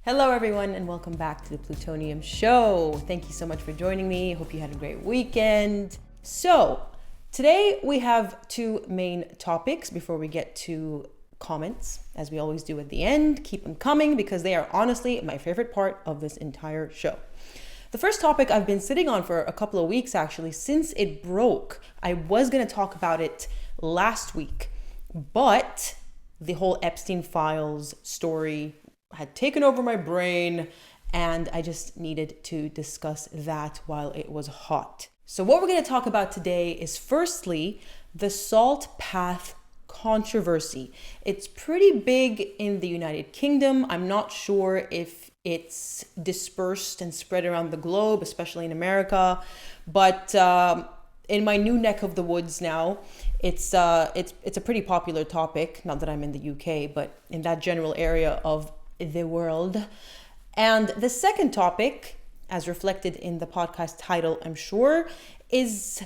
Hello everyone and welcome back to the Plutonium Show. Thank you so much for joining me. Hope you had a great weekend. So today we have two main topics before we get to comments, as we always do at the end. Keep them coming because they are honestly my favorite part of this entire show. The first topic I've been sitting on for a couple of weeks actually since it broke. I was going to talk about it last week, but the whole Epstein files story had taken over my brain and I just needed to discuss that while it was hot. So what we're going to talk about today is firstly, the salt path controversy. It's pretty big in the United Kingdom. I'm not sure if it's dispersed and spread around the globe, especially in America, but in my new neck of the woods now, it's a pretty popular topic. Not that I'm in the UK, but in that general area of the world. And the second topic, as reflected in the podcast title, I'm sure, is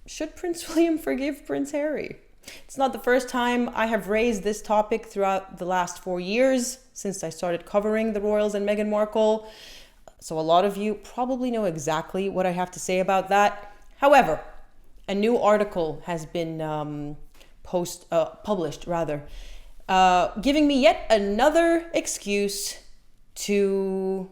should Prince William forgive Prince Harry? It's not the first time I have raised this topic throughout the last 4 years since I started covering the royals and Meghan Markle. So a lot of you probably know exactly what I have to say about that. However, a new article has been published, giving me yet another excuse to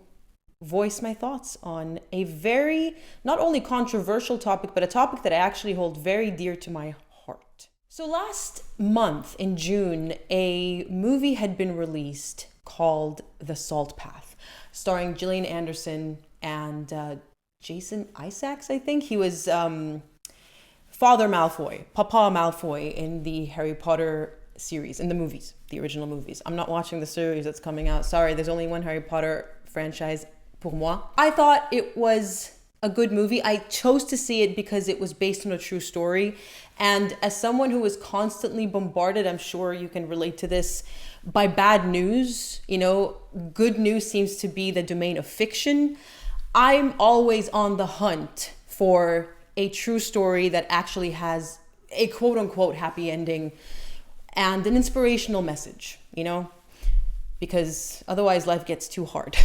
voice my thoughts on a very, not only controversial topic, but a topic that I actually hold very dear to my heart. So last month in June, a movie had been released called The Salt Path, starring Gillian Anderson and Jason Isaacs, I think. He was Father Malfoy, Papa Malfoy in the Harry Potter series, in the movies, the original movies. I'm not watching the series that's coming out. Sorry, there's only one Harry Potter franchise pour moi. I thought it was a good movie. I chose to see it because it was based on a true story. And as someone who is constantly bombarded, I'm sure you can relate to this, by bad news, good news seems to be the domain of fiction. I'm always on the hunt for a true story that actually has a quote unquote happy ending and an inspirational message, because otherwise life gets too hard.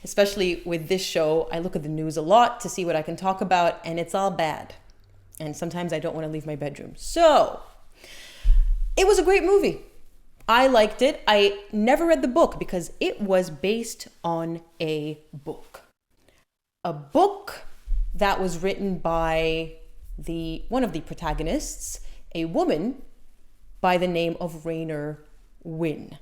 Especially with this show, I look at the news a lot to see what I can talk about, and it's all bad. And sometimes I don't want to leave my bedroom. So it was a great movie. I liked it. I never read the book because it was based on a book. A book that was written by one of the protagonists, a woman by the name of Rainer Wynn.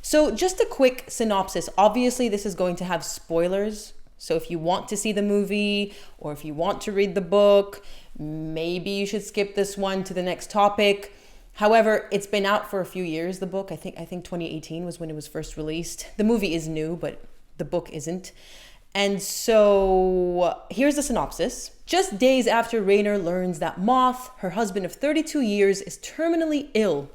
So just a quick synopsis. Obviously, this is going to have spoilers. So if you want to see the movie or if you want to read the book, maybe you should skip this one to the next topic. However, it's been out for a few years, the book. I think 2018 was when it was first released. The movie is new, but the book isn't. And so here's the synopsis. Just days after Rainer learns that Moth, her husband of 32 years, is terminally ill,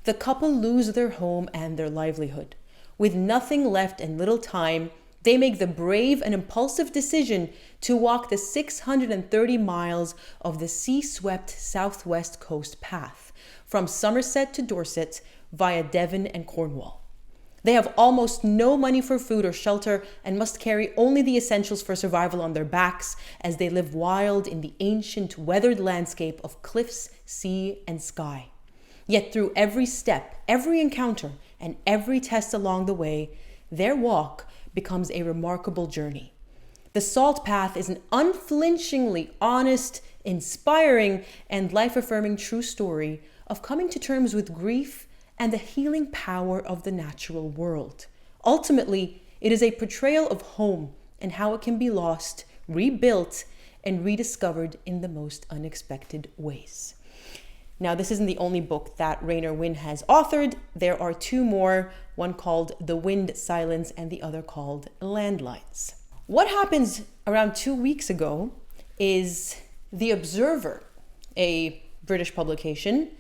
the couple lose their home and their livelihood. With nothing left and little time, they make the brave and impulsive decision to walk the 630 miles of the sea-swept southwest coast path from Somerset to Dorset via Devon and Cornwall. They have almost no money for food or shelter and must carry only the essentials for survival on their backs as they live wild in the ancient weathered landscape of cliffs, sea, and sky. Yet through every step, every encounter, and every test along the way, their walk becomes a remarkable journey. The Salt Path is an unflinchingly honest, inspiring, and life-affirming true story of coming to terms with grief and the healing power of the natural world. Ultimately, it is a portrayal of home and how it can be lost, rebuilt, and rediscovered in the most unexpected ways. Now, this isn't the only book that Rainer Wynn has authored. There are two more, one called The Wind Silence and the other called Landlines. What happens around 2 weeks ago is The Observer, a British publication,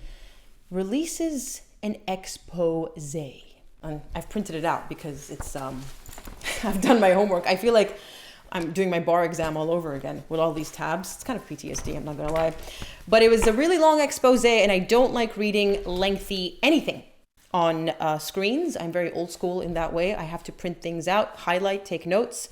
releases an exposé. And I've printed it out because it's I've done my homework. I feel like I'm doing my bar exam all over again with all these tabs. It's kind of PTSD, I'm not gonna lie. But it was a really long expose and I don't like reading lengthy anything. on screens. I'm very old school in that way. I have to print things out, highlight, take notes.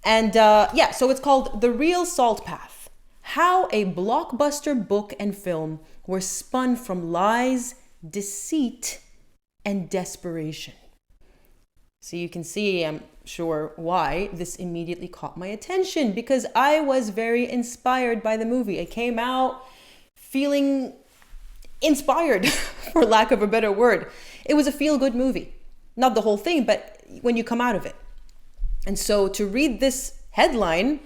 And yeah, so it's called The Real Salt Path: How a Blockbuster Book and Film Were Spun from Lies, Deceit, and Desperation. So you can see, I'm sure, why this immediately caught my attention, because I was very inspired by the movie. I came out feeling inspired, for lack of a better word. It was a feel-good movie. Not the whole thing, but when you come out of it. And so to read this headline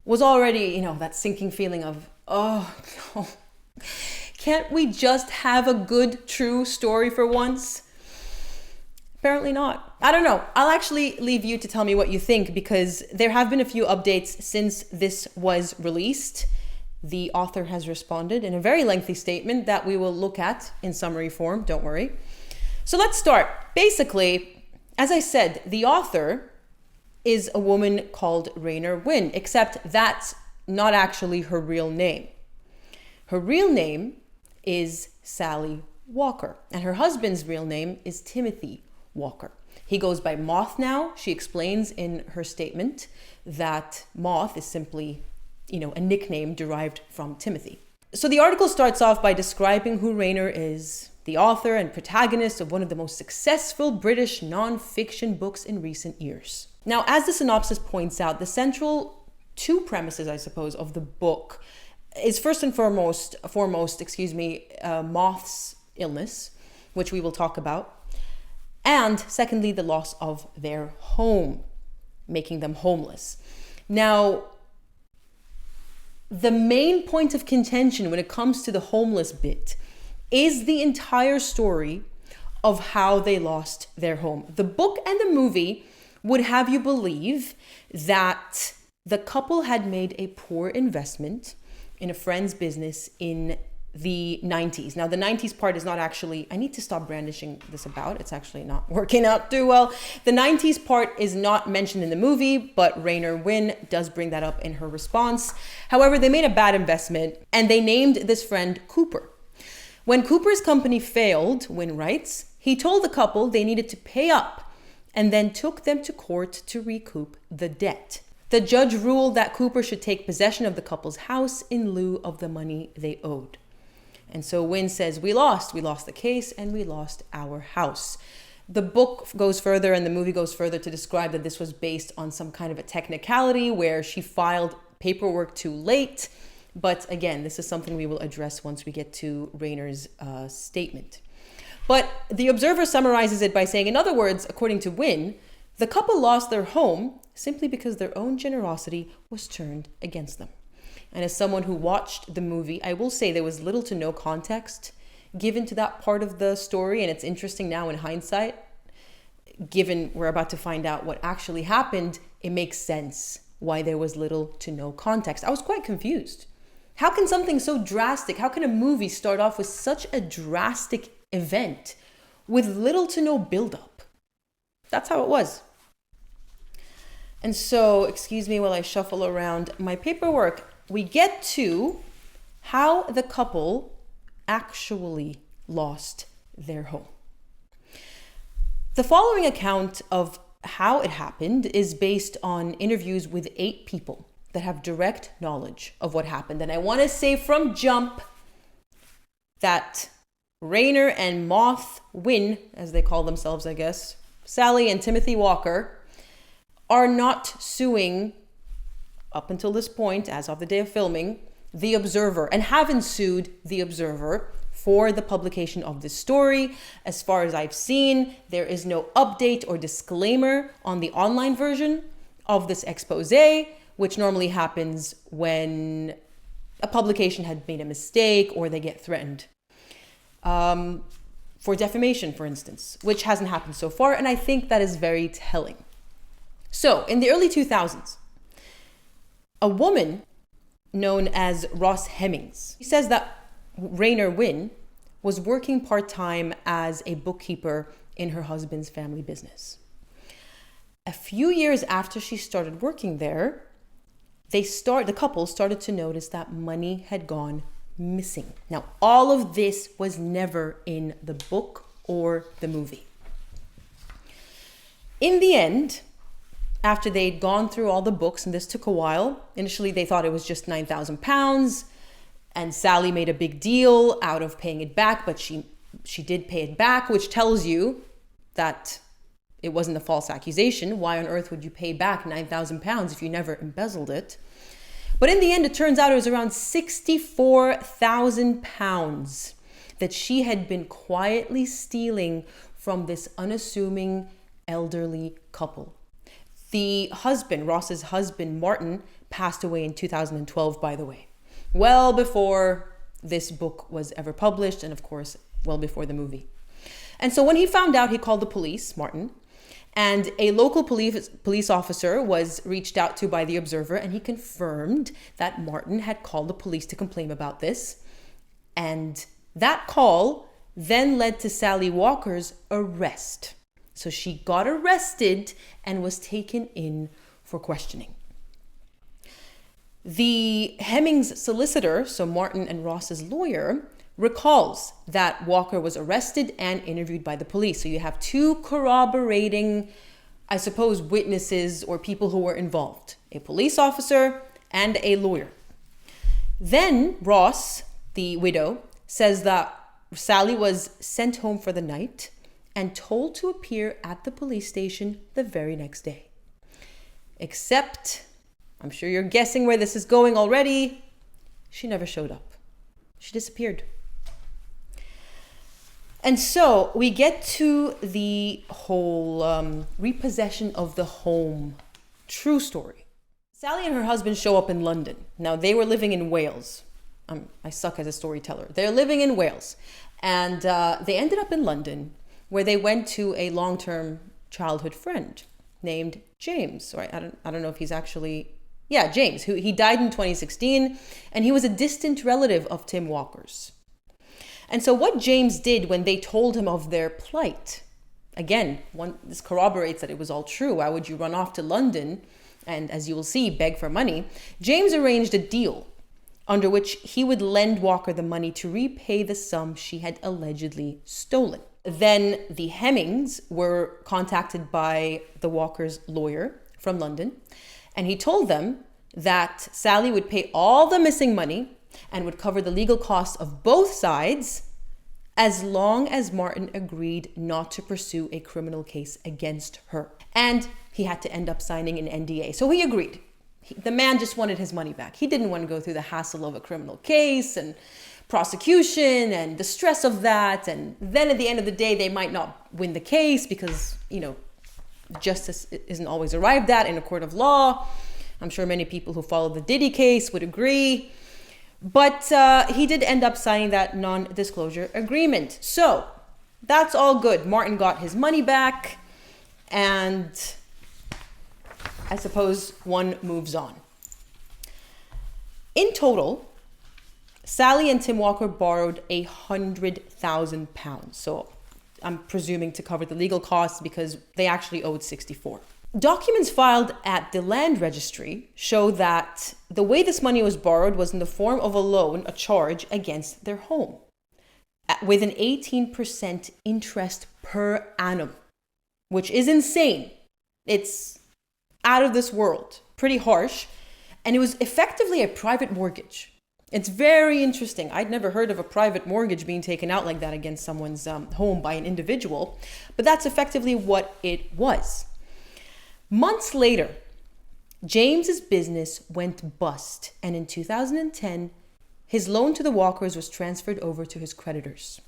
was already, that sinking feeling of, oh, no. Can't we just have a good, true story for once? Apparently not. I don't know. I'll actually leave you to tell me what you think, because there have been a few updates since this was released. The author has responded in a very lengthy statement that we will look at in summary form. Don't worry. So let's start. Basically, as I said, the author is a woman called Rainer Wynn, except that's not actually her real name. Her real name is Sally Walker, and her husband's real name is Timothy Walker. He goes by Moth now. She explains in her statement that Moth is simply, a nickname derived from Timothy. So the article starts off by describing who Rainer is, the author and protagonist of one of the most successful British non-fiction books in recent years. Now, as the synopsis points out, the central two premises, I suppose, of the book is first and foremost, Moth's illness, which we will talk about. And secondly, the loss of their home, making them homeless. Now, the main point of contention when it comes to the homeless bit is the entire story of how they lost their home. The book and the movie would have you believe that the couple had made a poor investment in a friend's business in the 90s. Now, the 90s part is not actually, I need to stop brandishing this about. It's actually not working out too well. The 90s part is not mentioned in the movie, but Rainer Wynn does bring that up in her response. However, they made a bad investment and they named this friend Cooper. When Cooper's company failed, Wynn writes, he told the couple they needed to pay up and then took them to court to recoup the debt. The judge ruled that Cooper should take possession of the couple's house in lieu of the money they owed. And so Wynn says, we lost the case and we lost our house. The book goes further and the movie goes further to describe that this was based on some kind of a technicality where she filed paperwork too late. But again, this is something we will address once we get to Rainer's statement. But the Observer summarizes it by saying, in other words, according to Wynn, the couple lost their home simply because their own generosity was turned against them. And as someone who watched the movie, I will say there was little to no context given to that part of the story. And it's interesting now in hindsight, given we're about to find out what actually happened, it makes sense why there was little to no context. I was quite confused. How can something so drastic, how can a movie start off with such a drastic event with little to no buildup? That's how it was. And so, excuse me while I shuffle around my paperwork, we get to how the couple actually lost their home. The following account of how it happened is based on interviews with 8 people that have direct knowledge of what happened. And I want to say from jump that Rainer and Moth Wynn, as they call themselves, I guess, Sally and Timothy Walker, are not suing, up until this point, as of the day of filming, The Observer, and haven't sued The Observer for the publication of this story. As far as I've seen, there is no update or disclaimer on the online version of this exposé, which normally happens when a publication had made a mistake or they get threatened. For defamation, for instance, which hasn't happened so far, and I think that is very telling. So, in the early 2000s, a woman known as Ross Hemmings, he says that Rainer Wynn was working part-time as a bookkeeper in her husband's family business. A few years after she started working there, the couple started to notice that money had gone missing. Now, all of this was never in the book or the movie. In the end, after they'd gone through all the books, and this took a while, initially they thought it was just £9,000, and Sally made a big deal out of paying it back, but she did pay it back, which tells you that it wasn't a false accusation. Why on earth would you pay back £9,000 if you never embezzled it? But in the end, it turns out it was around £64,000 that she had been quietly stealing from this unassuming elderly couple. The husband, Ross's husband, Martin, passed away in 2012, by the way. Well before this book was ever published, and of course, well before the movie. And so when he found out, he called the police, Martin, and a local police officer was reached out to by the Observer, and he confirmed that Martin had called the police to complain about this. And that call then led to Sally Walker's arrest. So she got arrested and was taken in for questioning. The Hemmings solicitor, so Martin and Ross's lawyer, recalls that Walker was arrested and interviewed by the police. So you have two corroborating, I suppose, witnesses or people who were involved, a police officer and a lawyer. Then Ross, the widow, says that Sally was sent home for the night and told to appear at the police station the very next day. Except, I'm sure you're guessing where this is going already, she never showed up. She disappeared. And so we get to the whole repossession of the home. True story. Sally and her husband show up in London. Now, they were living in Wales. I suck as a storyteller. They're living in Wales. And they ended up in London, where they went to a long-term childhood friend named James. Right? I don't know if he's actually... Yeah, James, who he died in 2016. And he was a distant relative of Tim Walker's. And so what James did when they told him of their plight, again, this corroborates that it was all true. Why would you run off to London and, as you will see, beg for money? James arranged a deal under which he would lend Walker the money to repay the sum she had allegedly stolen. Then the Hemmings were contacted by the Walker's lawyer from London, and he told them that Sally would pay all the missing money and would cover the legal costs of both sides as long as Martin agreed not to pursue a criminal case against her. And he had to end up signing an NDA. So he agreed. The man just wanted his money back. He didn't want to go through the hassle of a criminal case and prosecution and the stress of that. And then at the end of the day, they might not win the case because, justice isn't always arrived at in a court of law. I'm sure many people who follow the Diddy case would agree. But he did end up signing that non-disclosure agreement. So that's all good. Martin got his money back, and I suppose one moves on. In total, Sally and Tim Walker borrowed £100,000. So I'm presuming to cover the legal costs because they actually owed 64. Documents filed at the land registry show that the way this money was borrowed was in the form of a loan, a charge against their home, with an 18% interest per annum, which is insane. It's out of this world, pretty harsh. And it was effectively a private mortgage. It's very interesting. I'd never heard of a private mortgage being taken out like that against someone's home by an individual, but that's effectively what it was. Months later, James's business went bust, and in 2010, his loan to the Walkers was transferred over to his creditors.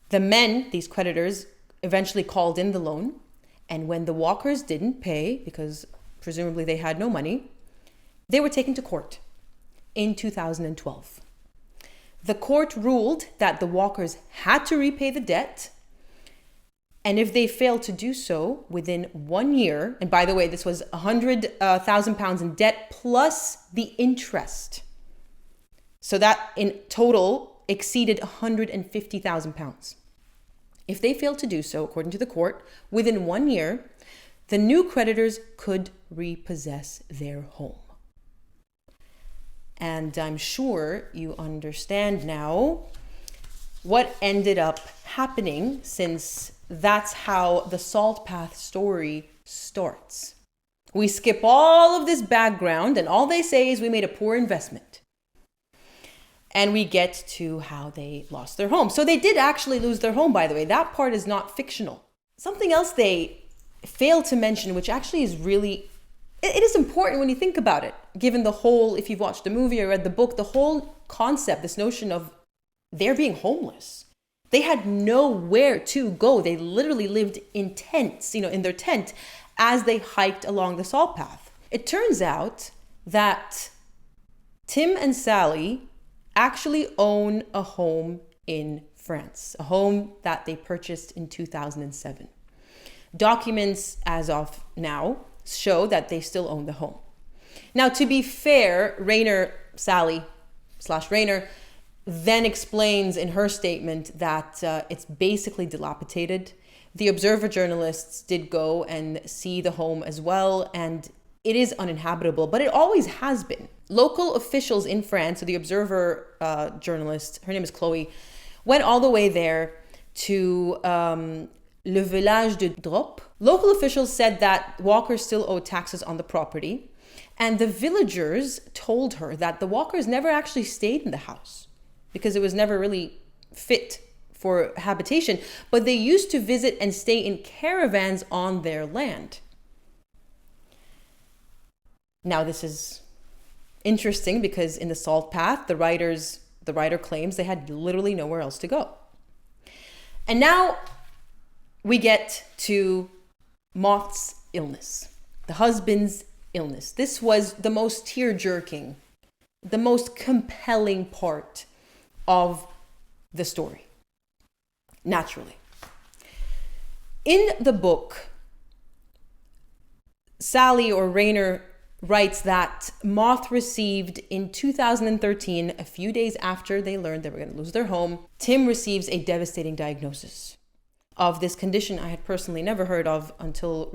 The men, these creditors, eventually called in the loan, and when the Walkers didn't pay, because presumably they had no money, they were taken to court in 2012. The court ruled that the Walkers had to repay the debt, and if they failed to do so within 1 year, and by the way, this was £100,000 in debt plus the interest. So that in total exceeded £150,000. If they failed to do so, according to the court, within 1 year, the new creditors could repossess their home. And I'm sure you understand now what ended up happening, since that's how the Salt Path story starts. We skip all of this background and all they say is we made a poor investment. And we get to how they lost their home. So they did actually lose their home, by the way. That part is not fictional. Something else they fail to mention, which actually is really, it is important when you think about it, given the whole, if you've watched the movie or read the book, the whole concept, this notion of they're being homeless. They had nowhere to go. They literally lived in tents, in their tent as they hiked along the Salt Path. It turns out that Tim and Sally actually own a home in France, a home that they purchased in 2007. Documents as of now show that they still own the home. Now, to be fair, Sally/Rayner, then explains in her statement that it's basically dilapidated. The Observer journalists did go and see the home as well, and it is uninhabitable, but it always has been. Local officials in France, so the Observer journalist, her name is Chloe, went all the way there to Le Village de Drop. Local officials said that walkers still owed taxes on the property, and the villagers told her that the walkers never actually stayed in the house because it was never really fit for habitation, but they used to visit and stay in caravans on their land. Now, this is interesting because in the Salt Path, the writer claims they had literally nowhere else to go. And now we get to Moth's illness, the husband's illness. This was the most tear-jerking, the most compelling part of the story, naturally. In the book, Sally or Rayner writes that Moth received in 2013, a few days after they learned they were going to lose their home, Tim receives a devastating diagnosis of this condition I had personally never heard of until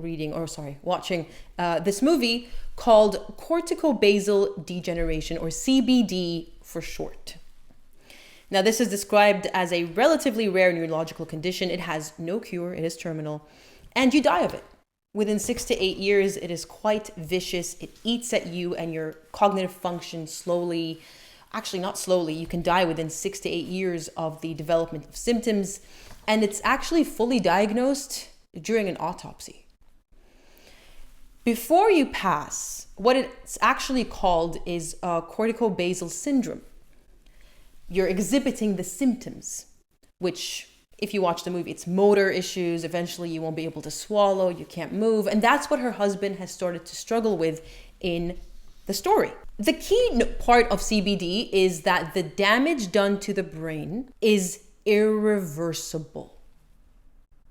watching this movie called corticobasal degeneration, or CBD for short. Now, this is described as a relatively rare neurological condition. It has no cure, it is terminal, and you die of it. Within 6 to 8 years, it is quite vicious. It eats at you and your cognitive function slowly. Actually, not slowly. You can die within 6 to 8 years of the development of symptoms. And it's actually fully diagnosed during an autopsy. Before you pass, what it's actually called is corticobasal syndrome. You're exhibiting the symptoms, which, if you watch the movie, it's motor issues. Eventually, you won't be able to swallow. You can't move. And that's what her husband has started to struggle with in the story. The key part of CBD is that the damage done to the brain is irreversible.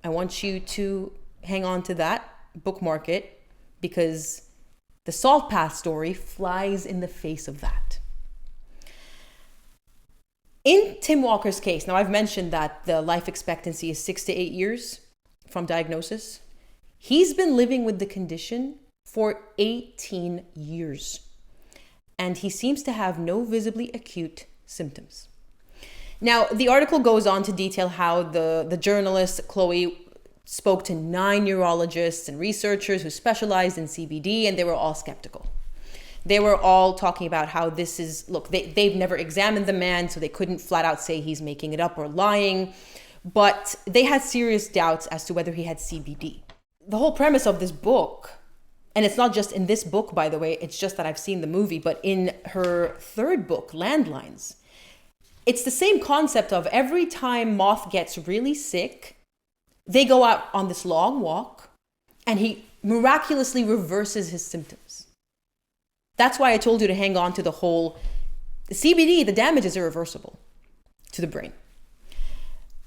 I want you to hang on to that, bookmark it, because the Salt Path story flies in the face of that. In Tim Walker's case, now I've mentioned that the life expectancy is 6 to 8 years from diagnosis. He's been living with the condition for 18 years, and he seems to have no visibly acute symptoms. Now, the article goes on to detail how the journalist, Chloe, spoke to 9 neurologists and researchers who specialized in CBD, and they were all skeptical. They were all talking about how this is, they've never examined the man, so they couldn't flat out say he's making it up or lying, but they had serious doubts as to whether he had CBD. The whole premise of this book, and it's not just in this book, by the way, it's just that I've seen the movie, but in her third book, Landlines, it's the same concept of every time Moth gets really sick, they go out on this long walk and he miraculously reverses his symptoms. That's why I told you to hang on to the CBD, the damage is irreversible to the brain.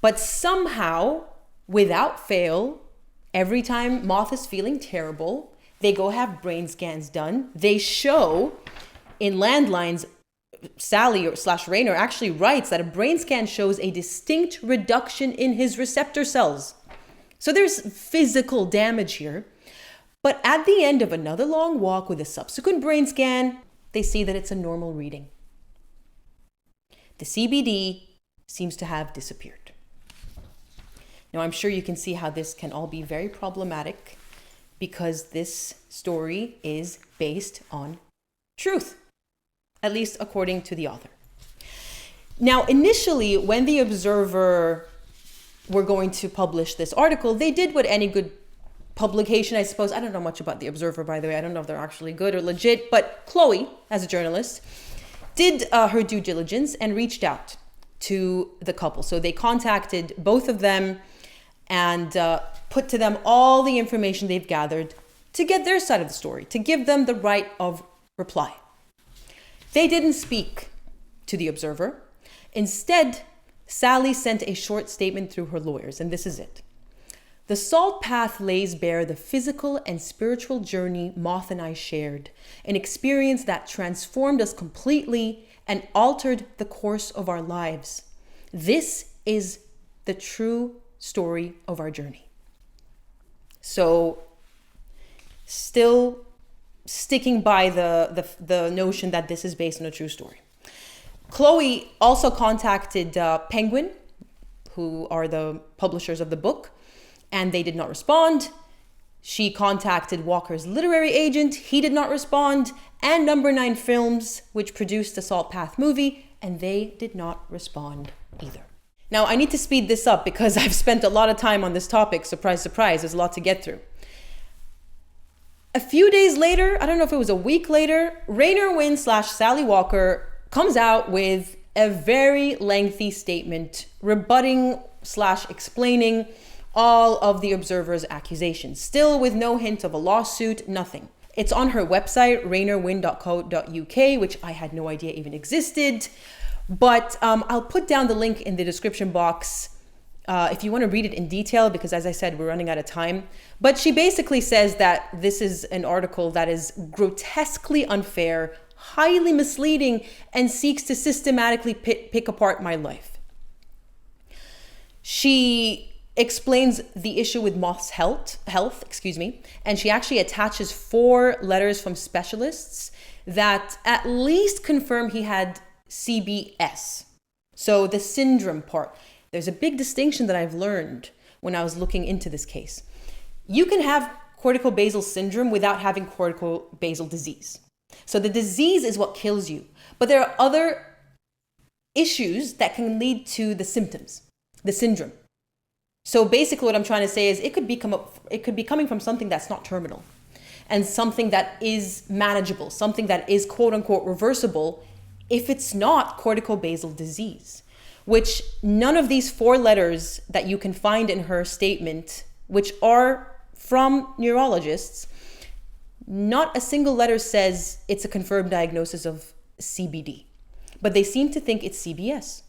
But somehow, without fail, every time Moth is feeling terrible, they go have brain scans done. They show in Landlines, Sally/Rayner actually writes that a brain scan shows a distinct reduction in his receptor cells. So there's physical damage here. But at the end of another long walk with a subsequent brain scan, they see that it's a normal reading. The CBD seems to have disappeared. Now, I'm sure you can see how this can all be very problematic because this story is based on truth, at least according to the author. Now, initially, when the Observer were going to publish this article, they did what any good publication, I suppose. I don't know much about the Observer, by the way. I don't know if they're actually good or legit, but Chloe, as a journalist, did her due diligence and reached out to the couple. So they contacted both of them and put to them all the information they've gathered to get their side of the story, to give them the right of reply. They didn't speak to the Observer. Instead, Sally sent a short statement through her lawyers, and this is it. The salt path lays bare the physical and spiritual journey Moth and I shared, an experience that transformed us completely and altered the course of our lives. This is the true story of our journey. So, still sticking by the notion that this is based on a true story. Chloe also contacted Penguin, who are the publishers of the book, and they did not respond. She contacted Walker's literary agent. He did not respond. And Number 9 Films, which produced the Salt Path movie, and they did not respond either. Now, I need to speed this up because I've spent a lot of time on this topic. Surprise, surprise, there's a lot to get through. A few days later, I don't know if it was a week later, Raynor Wynn / Sally Walker comes out with a very lengthy statement rebutting / explaining all of the Observer's accusations, still with no hint of a lawsuit, nothing. It's on her website, raynorwynn.co.uk, which I had no idea even existed. But I'll put down the link in the description box if you want to read it in detail, because as I said, we're running out of time. But she basically says that this is an article that is grotesquely unfair, highly misleading, and seeks to systematically pick apart my life. She explains the issue with Moth's health, and she actually attaches 4 letters from specialists that at least confirm he had CBS. So the syndrome part. There's a big distinction that I've learned when I was looking into this case. You can have corticobasal syndrome without having corticobasal disease. So the disease is what kills you. But there are other issues that can lead to the symptoms, the syndrome. So basically what I'm trying to say is it could be coming from something that's not terminal and something that is manageable, something that is quote unquote reversible if it's not corticobasal disease, which none of these 4 letters that you can find in her statement, which are from neurologists, not a single letter says it's a confirmed diagnosis of CBD, but they seem to think it's CBS.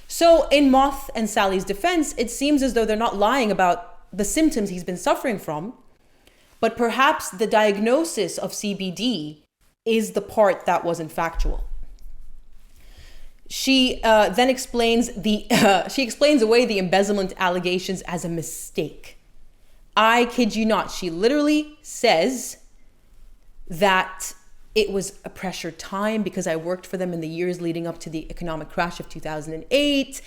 So in Moth and Sally's defense, it seems as though they're not lying about the symptoms he's been suffering from, but perhaps the diagnosis of CBD is the part that wasn't factual. She then explains away the embezzlement allegations as a mistake. I kid you not. She literally says that it was a pressured time because I worked for them in the years leading up to the economic crash of 2008.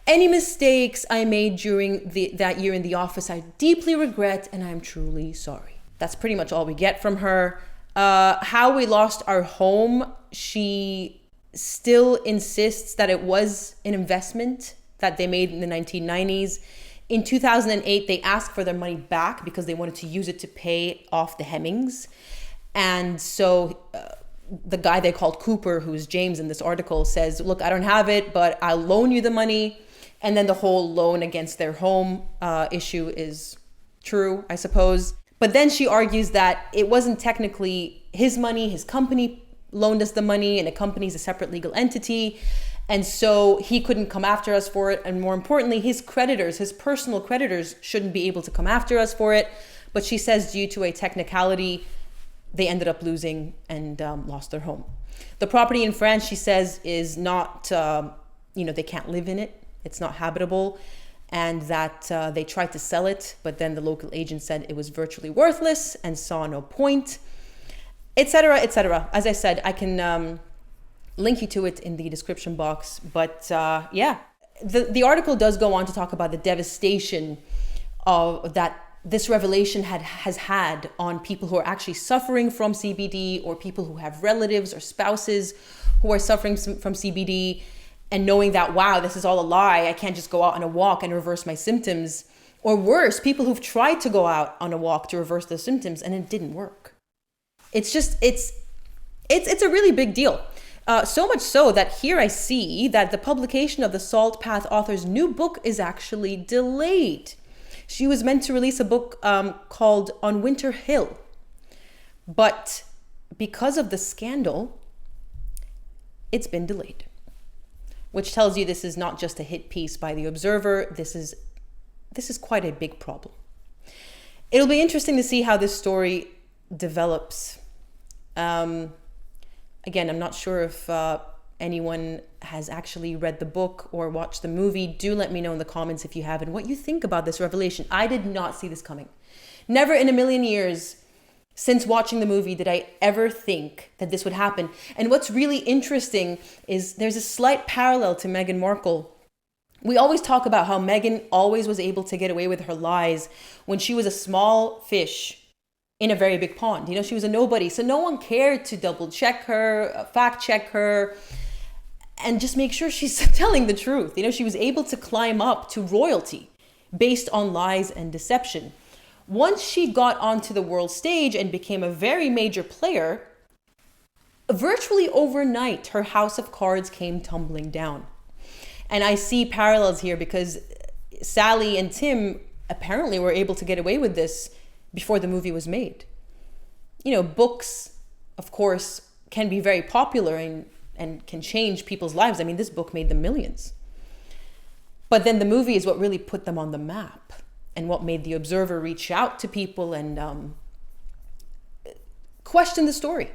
Any mistakes I made during that year in the office, I deeply regret, and I'm truly sorry. That's pretty much all we get from her. How we lost our home, she still insists that it was an investment that they made in the 1990s. In 2008, they asked for their money back because they wanted to use it to pay off the Hemmings. And so the guy they called Cooper, who's James in this article, says, look, I don't have it, but I'll loan you the money. And then the whole loan against their home issue is true, I suppose. But then she argues that it wasn't technically his money. His company loaned us the money, and a company is a separate legal entity. And so he couldn't come after us for it. And more importantly, his creditors, his personal creditors, shouldn't be able to come after us for it. But she says due to a technicality, they ended up losing and lost their home. The property in France, she says, is not, they can't live in it. It's not habitable. And that they tried to sell it, but then the local agent said it was virtually worthless and saw no point, etc., etc. As I said, I can link you to it in the description box. But the article does go on to talk about the devastation of that this revelation has had on people who are actually suffering from CBD, or people who have relatives or spouses who are suffering from CBD, and knowing that, wow, this is all a lie. I can't just go out on a walk and reverse my symptoms. Or worse, people who've tried to go out on a walk to reverse their symptoms and it didn't work. It's a really big deal. So much so that here I see that the publication of the Salt Path author's new book is actually delayed. She was meant to release a book called On Winter Hill. But because of the scandal, it's been delayed. Which tells you this is not just a hit piece by The Observer. This is quite a big problem. It'll be interesting to see how this story develops. Again, I'm not sure if anyone has actually read the book or watched the movie. Do let me know in the comments if you have, and what you think about this revelation. I did not see this coming. Never in a million years since watching the movie did I ever think that this would happen. And what's really interesting is there's a slight parallel to Meghan Markle. We always talk about how Meghan always was able to get away with her lies when she was a small fish in a very big pond. You know, she was a nobody. So no one cared to double check her, fact check her, and just make sure she's telling the truth. You know, she was able to climb up to royalty based on lies and deception. Once she got onto the world stage and became a very major player, virtually overnight, her house of cards came tumbling down. And I see parallels here because Sally and Tim apparently were able to get away with this before the movie was made. You know, books, of course, can be very popular and can change people's lives. I mean, this book made them millions. But then the movie is what really put them on the map and what made The Observer reach out to people and question the story.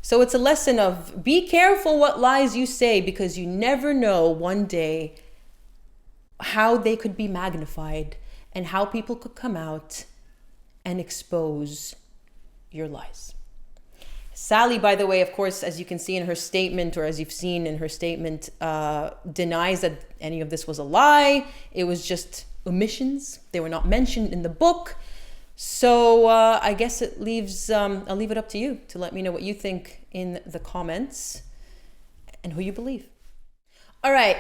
So it's a lesson of be careful what lies you say, because you never know one day how they could be magnified and how people could come out and expose your lies. Sally, by the way, of course, as you can see in her statement, or as you've seen in her statement, denies that any of this was a lie. It was just omissions. They were not mentioned in the book. So I guess it leaves, I'll leave it up to you to let me know what you think in the comments and who you believe. All right.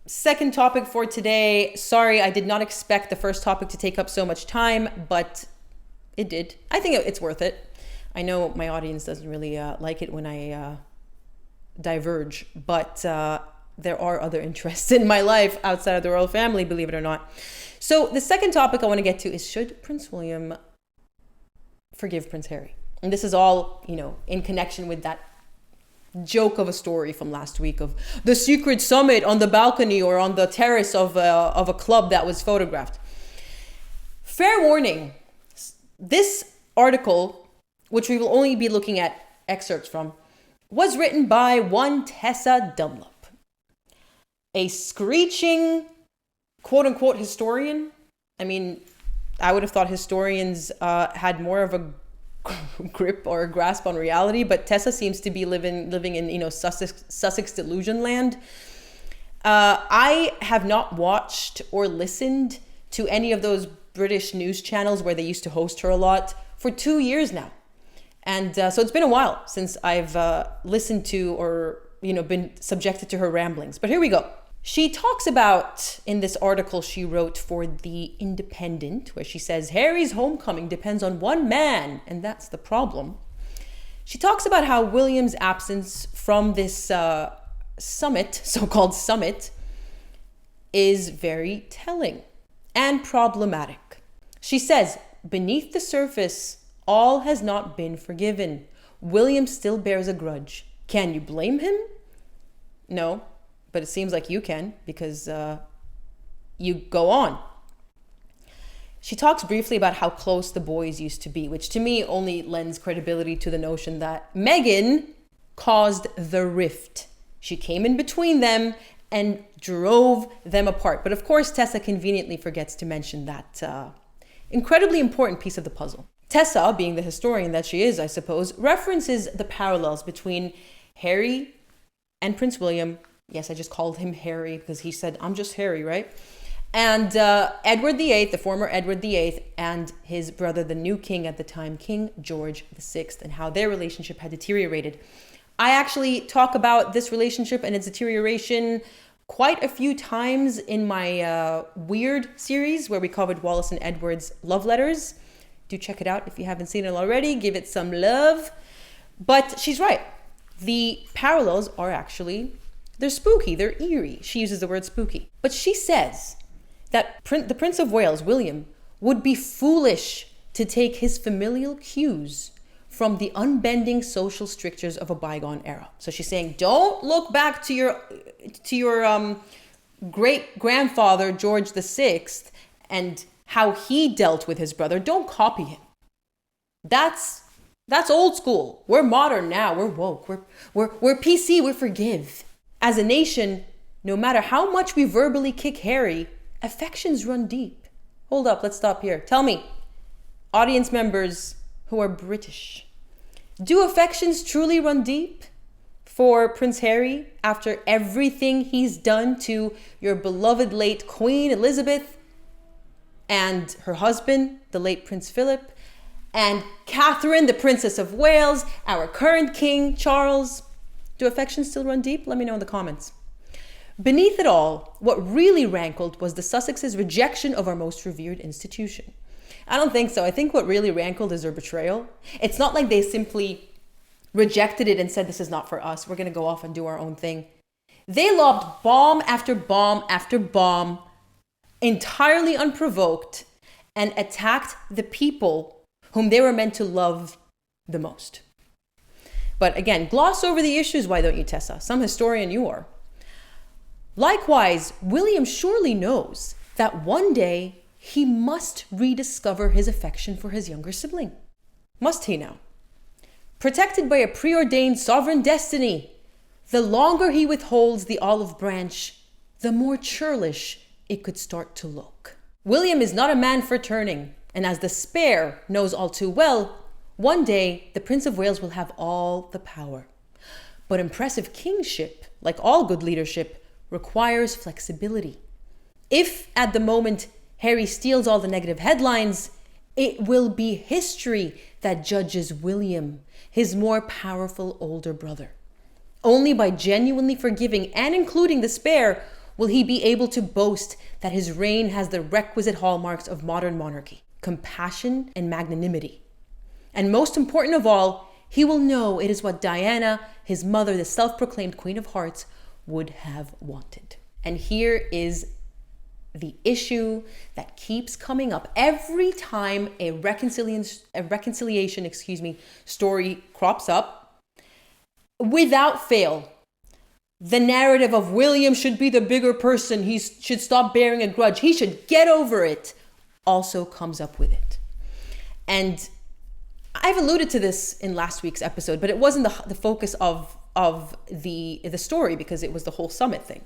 Second topic for today. Sorry, I did not expect the first topic to take up so much time, but it did. I think it's worth it. I know my audience doesn't really like it when I diverge, but there are other interests in my life outside of the royal family, believe it or not. So the second topic I want to get to is, should Prince William forgive Prince Harry? And this is all, you know, in connection with that joke of a story from last week of the secret summit on the balcony or on the terrace of a club that was photographed. Fair warning, this article, which we will only be looking at excerpts from, was written by one Tessa Dunlop, a screeching quote-unquote historian. I mean, I would have thought historians had more of a grip or a grasp on reality, but Tessa seems to be living in, you know, Sussex delusion land. I have not watched or listened to any of those British news channels where they used to host her a lot for 2 years now. And so it's been a while since I've listened to or, you know, been subjected to her ramblings. But here we go. She talks about, in this article she wrote for The Independent, where she says, Harry's homecoming depends on one man, and that's the problem. She talks about how William's absence from this summit, so-called summit, is very telling and problematic. She says, beneath the surface, all has not been forgiven. William still bears a grudge. Can you blame him? No. But it seems like you can, because you go on. She talks briefly about how close the boys used to be, which to me only lends credibility to the notion that Meghan caused the rift. She came in between them and drove them apart. But of course, Tessa conveniently forgets to mention that incredibly important piece of the puzzle. Tessa, being the historian that she is, I suppose, references the parallels between Harry and Prince William Yes, I just called him Harry because he said, I'm just Harry, right? And Edward VIII, the former Edward VIII, and his brother, the new king at the time, King George VI, and how their relationship had deteriorated. I actually talk about this relationship and its deterioration quite a few times in my Weird series where we covered Wallace and Edward's love letters. Do check it out if you haven't seen it already. Give it some love. But she's right. The parallels are actually, they're spooky, they're eerie. She uses the word spooky. But she says that the Prince of Wales, William, would be foolish to take his familial cues from the unbending social strictures of a bygone era. So she's saying, don't look back to your great grandfather George VI and how he dealt with his brother. Don't copy him. That's old school. We're modern now. We're woke. We're PC. We forgive. As a nation, no matter how much we verbally kick Harry, affections run deep. Hold up. Let's stop here. Tell me, audience members who are British, do affections truly run deep for Prince Harry after everything he's done to your beloved late Queen Elizabeth and her husband, the late Prince Philip, and Catherine, the Princess of Wales, our current King Charles? Do affections still run deep? Let me know in the comments. Beneath it all, what really rankled was the Sussexes' rejection of our most revered institution. I don't think so. I think what really rankled is their betrayal. It's not like they simply rejected it and said, this is not for us. We're going to go off and do our own thing. They lobbed bomb after bomb after bomb, entirely unprovoked, and attacked the people whom they were meant to love the most. But again, gloss over the issues, why don't you, Tessa? Some historian you are. Likewise, William surely knows that one day he must rediscover his affection for his younger sibling. Must he now? Protected by a preordained sovereign destiny, the longer he withholds the olive branch, the more churlish it could start to look. William is not a man for turning, and as the spare knows all too well, one day the Prince of Wales will have all the power. But impressive kingship, like all good leadership, requires flexibility. If at the moment Harry steals all the negative headlines, it will be history that judges William, his more powerful older brother. Only by genuinely forgiving and including the spare will he be able to boast that his reign has the requisite hallmarks of modern monarchy: compassion and magnanimity. And most important of all, he will know it is what Diana, his mother, the self-proclaimed Queen of Hearts, would have wanted. And here is the issue that keeps coming up every time a reconciliation story crops up. Without fail, the narrative of William should be the bigger person, he should stop bearing a grudge, he should get over it, also comes up with it. And I've alluded to this in last week's episode, but it wasn't the focus of the story because it was the whole summit thing.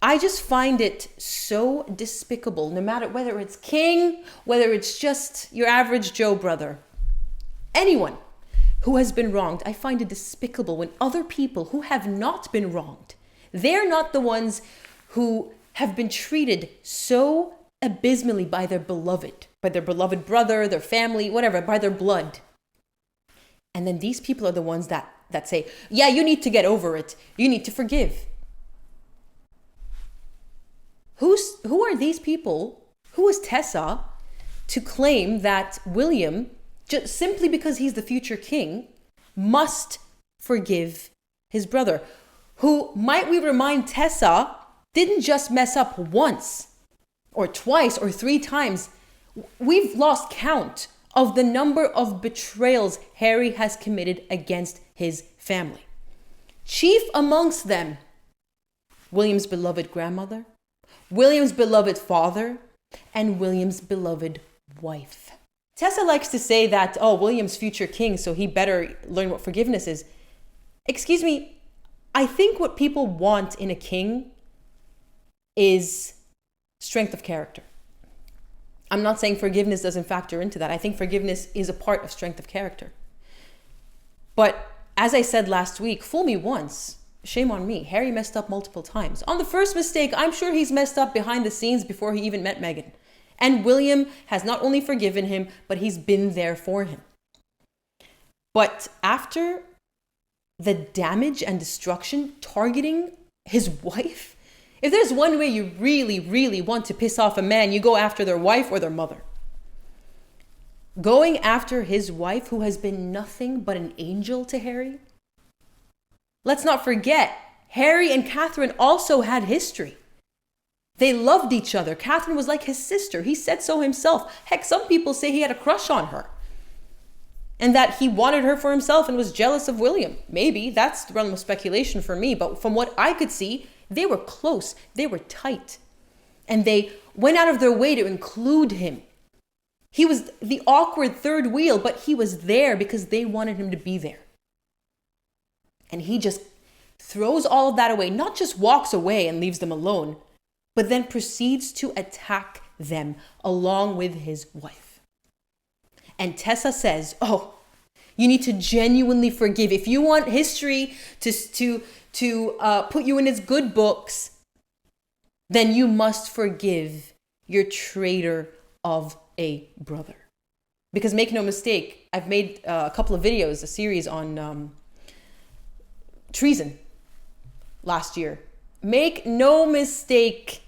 I just find it so despicable, no matter whether it's king, whether it's just your average Joe brother, anyone who has been wronged. I find it despicable when other people who have not been wronged, they're not the ones who have been treated so abysmally by their beloved brother, their family, whatever, by their blood. And then these people are the ones that say, yeah, you need to get over it. You need to forgive. Who are these people? Who is Tessa to claim that William, just simply because he's the future king, must forgive his brother? Who, might we remind Tessa, didn't just mess up once or twice or 3 times. We've lost count of the number of betrayals Harry has committed against his family. Chief amongst them, William's beloved grandmother, William's beloved father, and William's beloved wife. Tessa likes to say that, oh, William's future king, so he better learn what forgiveness is. Excuse me, I think what people want in a king is strength of character. I'm not saying forgiveness doesn't factor into that. I think forgiveness is a part of strength of character. But as I said last week, fool me once, shame on me. Harry messed up multiple times. On the first mistake, I'm sure he's messed up behind the scenes before he even met Meghan. And William has not only forgiven him, but he's been there for him. But after the damage and destruction targeting his wife, if there's one way you really, really want to piss off a man, you go after their wife or their mother. Going after his wife, who has been nothing but an angel to Harry. Let's not forget, Harry and Catherine also had history. They loved each other. Catherine was like his sister. He said so himself. Heck, some people say he had a crush on her. And that he wanted her for himself and was jealous of William. Maybe, that's the realm of speculation for me. But from what I could see, they were close. They were tight. And they went out of their way to include him. He was the awkward third wheel, but he was there because they wanted him to be there. And he just throws all of that away, not just walks away and leaves them alone, but then proceeds to attack them along with his wife. And Tessa says, oh, you need to genuinely forgive. If you want history to put you in its good books, then you must forgive your traitor of a brother. Because make no mistake, I've made a couple of videos, a series on treason last year. Make no mistake,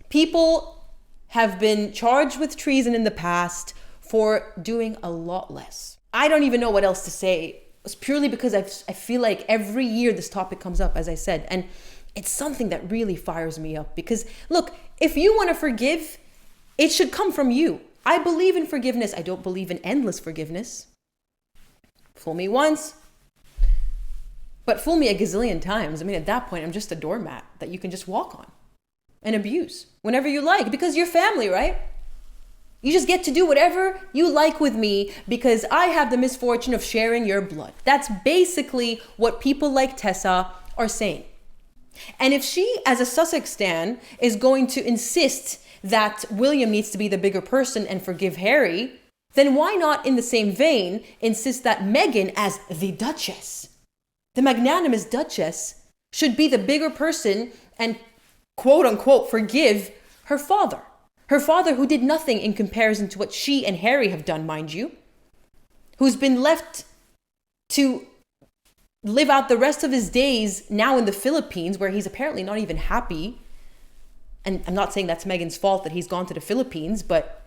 people have been charged with treason in the past for doing a lot less. I don't even know what else to say. It's purely because I feel like every year this topic comes up, as I said, and it's something that really fires me up. Because look, if you want to forgive, it should come from you. I believe in forgiveness. I don't believe in endless forgiveness. Fool me once, but fool me a gazillion times. I mean, at that point, I'm just a doormat that you can just walk on and abuse whenever you like, because you're family, right? You just get to do whatever you like with me because I have the misfortune of sharing your blood. That's basically what people like Tessa are saying. And if she, as a Sussex stan, is going to insist that William needs to be the bigger person and forgive Harry, then why not, in the same vein, insist that Meghan, as the Duchess, the magnanimous Duchess, should be the bigger person and quote unquote forgive her father? Her father, who did nothing in comparison to what she and Harry have done, mind you, who's been left to live out the rest of his days now in the Philippines, where he's apparently not even happy. And I'm not saying that's Meghan's fault that he's gone to the Philippines, but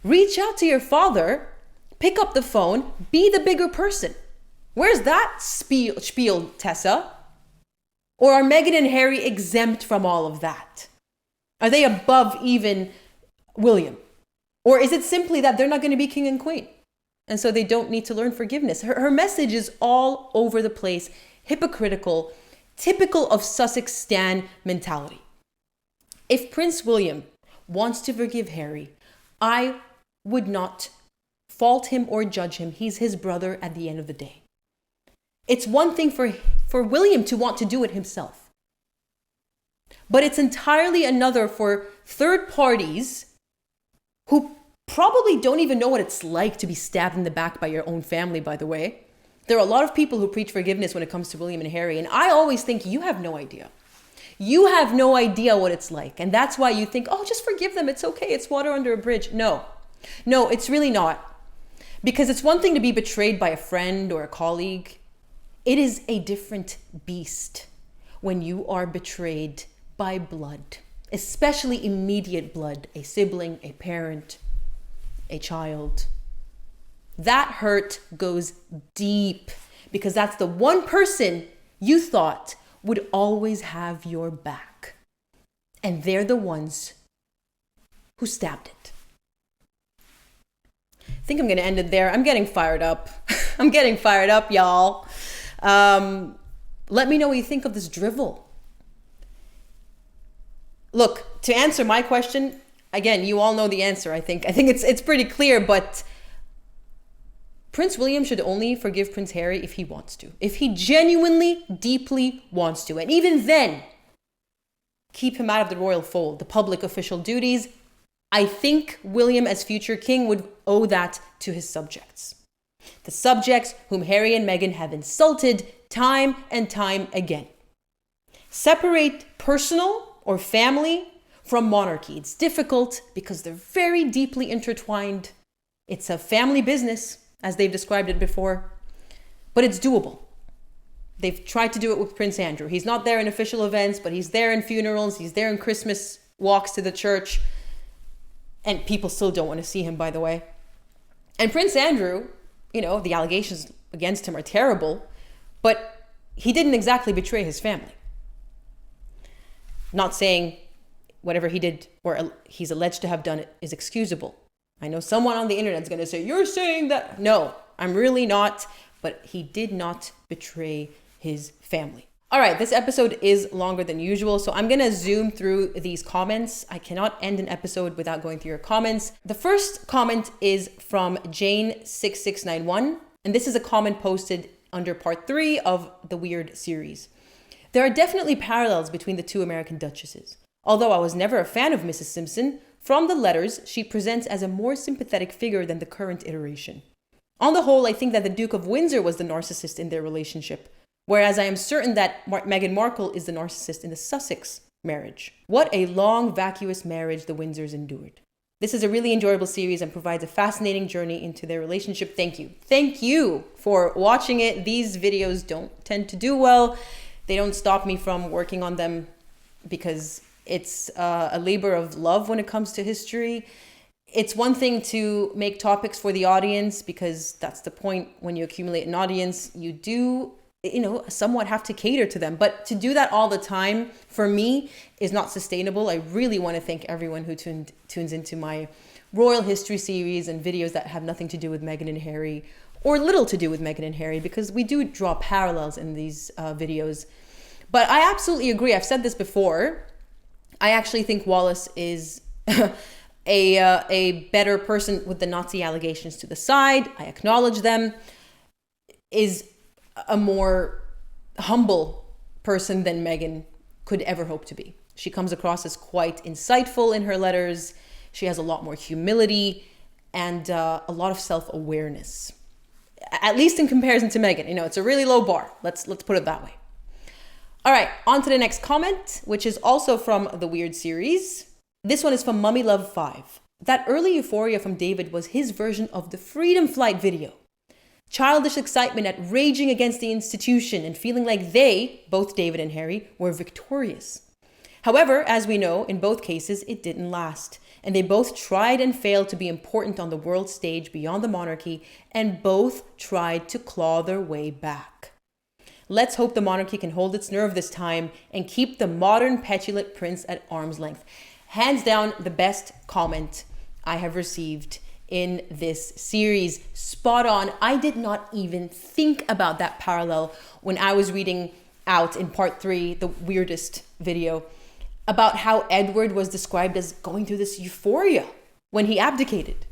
reach out to your father, pick up the phone, be the bigger person. Where's that spiel, Tessa? Or are Meghan and Harry exempt from all of that? Are they above even William? Or is it simply that they're not going to be king and queen? And so they don't need to learn forgiveness. Her message is all over the place, hypocritical, typical of Sussex stan mentality. If Prince William wants to forgive Harry, I would not fault him or judge him. He's his brother at the end of the day. It's one thing for William to want to do it himself. But it's entirely another for third parties who probably don't even know what it's like to be stabbed in the back by your own family, by the way. There are a lot of people who preach forgiveness when it comes to William and Harry, and I always think you have no idea. You have no idea what it's like, and that's why you think, oh, just forgive them, it's okay, it's water under a bridge. No, it's really not. Because it's one thing to be betrayed by a friend or a colleague. It is a different beast when you are betrayed by blood, especially immediate blood, a sibling, a parent, a child. That hurt goes deep because that's the one person you thought would always have your back. And they're the ones who stabbed it. I think I'm going to end it there. I'm getting fired up. I'm getting fired up, y'all. Let me know what you think of this drivel. Look, to answer my question, again, you all know the answer, I think. I think it's pretty clear, but Prince William should only forgive Prince Harry if he wants to. If he genuinely, deeply wants to. And even then, keep him out of the royal fold, the public official duties. I think William, as future king, would owe that to his subjects. The subjects whom Harry and Meghan have insulted time and time again. Separate personal or family from monarchy. It's difficult because they're very deeply intertwined. It's a family business, as they've described it before, but it's doable. They've tried to do it with Prince Andrew. He's not there in official events, but he's there in funerals. He's there in Christmas walks to the church. And people still don't want to see him, by the way. And Prince Andrew, you know, the allegations against him are terrible, but he didn't exactly betray his family. Not saying whatever he did or he's alleged to have done it is excusable. I know someone on the internet is going to say, you're saying that. No, I'm really not. But he did not betray his family. All right, this episode is longer than usual, so I'm going to zoom through these comments. I cannot end an episode without going through your comments. The first comment is from Jane6691, and this is a comment posted under part 3 of the Weird series. There are definitely parallels between the two American duchesses. Although I was never a fan of Mrs. Simpson, from the letters, she presents as a more sympathetic figure than the current iteration. On the whole, I think that the Duke of Windsor was the narcissist in their relationship, whereas I am certain that Meghan Markle is the narcissist in the Sussex marriage. What a long, vacuous marriage the Windsors endured. This is a really enjoyable series and provides a fascinating journey into their relationship. Thank you. Thank you for watching it. These videos don't tend to do well. They don't stop me from working on them because it's a labor of love when it comes to history. It's one thing to make topics for the audience because that's the point. When you accumulate an audience, you do, somewhat have to cater to them. But to do that all the time, for me, is not sustainable. I really want to thank everyone who tunes into my royal history series and videos that have nothing to do with Meghan and Harry, or little to do with Meghan and Harry, because we do draw parallels in these videos. But I absolutely agree. I've said this before. I actually think Wallace is a better person, with the Nazi allegations to the side. I acknowledge them. Is a more humble person than Meghan could ever hope to be. She comes across as quite insightful in her letters. She has a lot more humility and a lot of self-awareness, at least in comparison to Meghan. It's a really low bar. Let's put it that way. All right, on to the next comment, which is also from the Weird series. This one is from Mummy Love 5. That early euphoria from David was his version of the Freedom Flight video. Childish excitement at raging against the institution and feeling like they, both David and Harry, were victorious. However, as we know, in both cases, it didn't last. And they both tried and failed to be important on the world stage beyond the monarchy, and both tried to claw their way back. Let's hope the monarchy can hold its nerve this time and keep the modern petulant prince at arm's length. Hands down, the best comment I have received in this series. Spot on. I did not even think about that parallel when I was reading out in part 3, the weirdest video, about how Edward was described as going through this euphoria when he abdicated.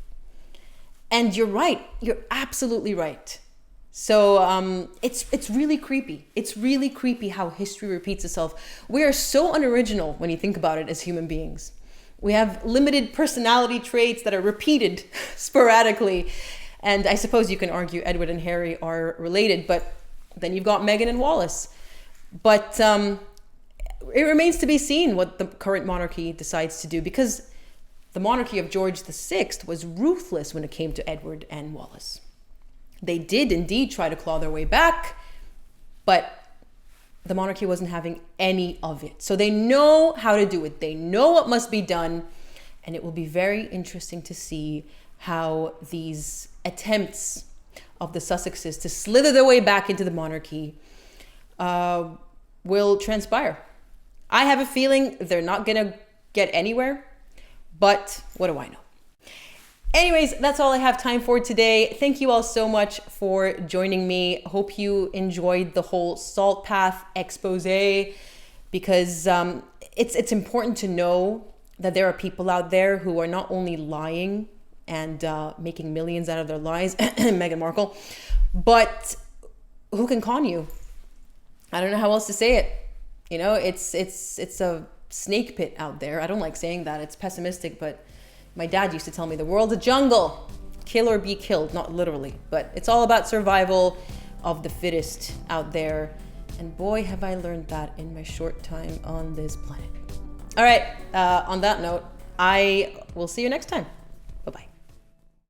And you're right. You're absolutely right. So it's really creepy. It's really creepy how history repeats itself. We are so unoriginal when you think about it as human beings. We have limited personality traits that are repeated sporadically. And I suppose you can argue Edward and Harry are related, but then you've got Meghan and Wallace. But it remains to be seen what the current monarchy decides to do, because the monarchy of George VI was ruthless when it came to Edward and Wallace. They did indeed try to claw their way back, but the monarchy wasn't having any of it. So they know how to do it. They know what must be done. And it will be very interesting to see how these attempts of the Sussexes to slither their way back into the monarchy will transpire. I have a feeling they're not going to get anywhere, but what do I know? Anyways, that's all I have time for today. Thank you all so much for joining me. Hope you enjoyed the whole salt path expose, because it's important to know that there are people out there who are not only lying and making millions out of their lies, Meghan Markle, but who can con you. I don't know how else to say it. It's a snake pit out there. I don't like saying that. It's pessimistic, but my dad used to tell me the world's a jungle. Kill or be killed, not literally, but it's all about survival. of the fittest out there. And boy, have I learned that in my short time on this planet. All right, on that note, I will see you next time.